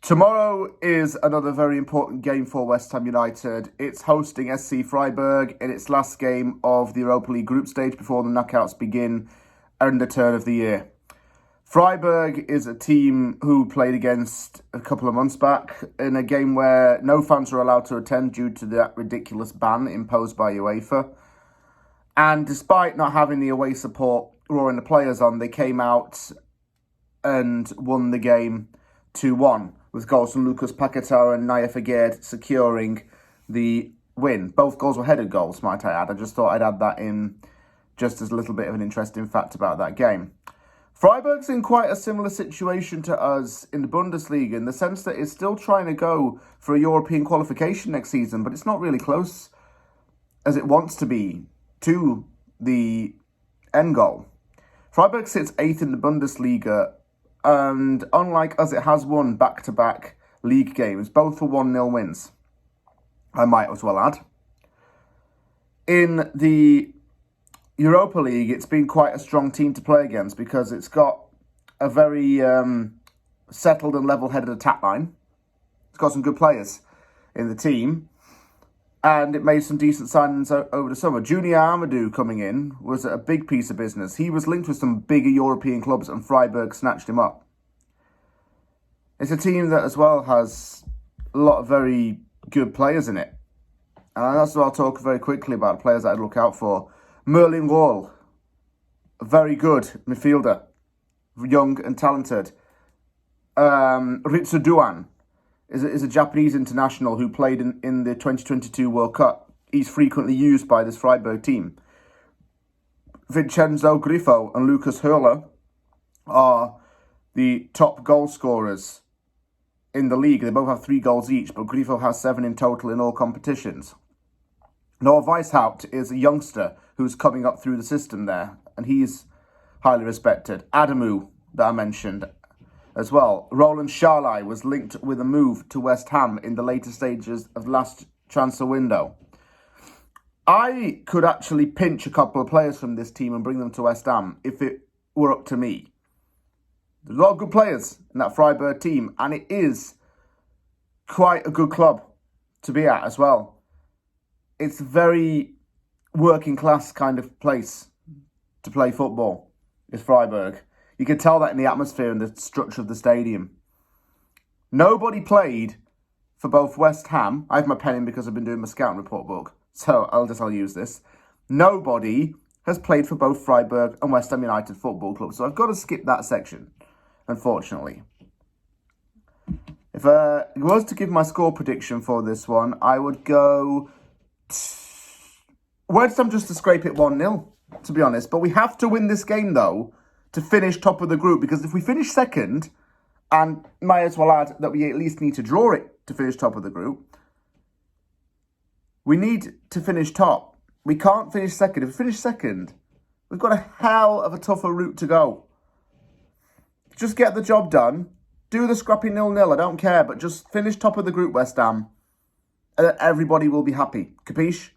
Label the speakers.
Speaker 1: Tomorrow is another very important game for West Ham United. It's hosting SC Freiburg in its last game of the Europa League group stage before the knockouts begin and the turn of the year. Freiburg is a team who played against a couple of months back in a game where no fans were allowed to attend due to that ridiculous ban imposed by UEFA. And despite not having the away support roaring the players on, they came out and won the game 2-1. With goals from Lucas Paquetá and Naya Figueiredo securing the win. Both goals were headed goals, might I add. I just thought I'd add that in just as a little bit of an interesting fact about that game. Freiburg's in quite a similar situation to us in the Bundesliga in the sense that it's still trying to go for a European qualification next season, but it's not really close as it wants to be to the end goal. Freiburg sits 8th in the Bundesliga, and unlike us, it has won back-to-back league games, both for 1-0 wins, I might as well add. In the Europa League, it's been quite a strong team to play against because it's got a very settled and level-headed attack line. It's got some good players in the team, and it made some decent signings over the summer. Junior Amadou coming in was a big piece of business. He was linked with some bigger European clubs and Freiburg snatched him up. It's a team that as well has a lot of very good players in it. And that's what I'll talk very quickly about players that I'd look out for. Merlin Wall, a very good midfielder, young and talented. Ritsu Duan is a Japanese international who played in the 2022 World Cup. He's frequently used by this Freiburg team. Vincenzo Grifo and Lucas Höhler are the top goal scorers in the league. They both have 3 goals each, but Grifo has 7 in total in all competitions. Noah Weishaupt is a youngster who's coming up through the system there, and he's highly respected. Adamu, that I mentioned as well. Roland Sharlai was linked with a move to West Ham in the later stages of the last transfer window. I could actually pinch a couple of players from this team and bring them to West Ham if it were up to me. There's a lot of good players in that Freiburg team, and it is quite a good club to be at as well. It's a very working class kind of place to play football, is Freiburg. You can tell that in the atmosphere and the structure of the stadium. Nobody played for both West Ham. I have my pen in because I've been doing my scouting report book, so I'll use this. Nobody has played for both Freiburg and West Ham United Football Club, so I've got to skip that section, unfortunately. If I was to give my score prediction for this one, I would go West Ham just to scrape it 1-0, to be honest. But we have to win this game, though, to finish top of the group. Because if we finish second, and might as well add that we at least need to draw it to finish top of the group, we need to finish top. We can't finish second. If we finish second, we've got a hell of a tougher route to go. Just get the job done. Do the scrappy 0-0, I don't care. But just finish top of the group, West Ham. And everybody will be happy. Capiche?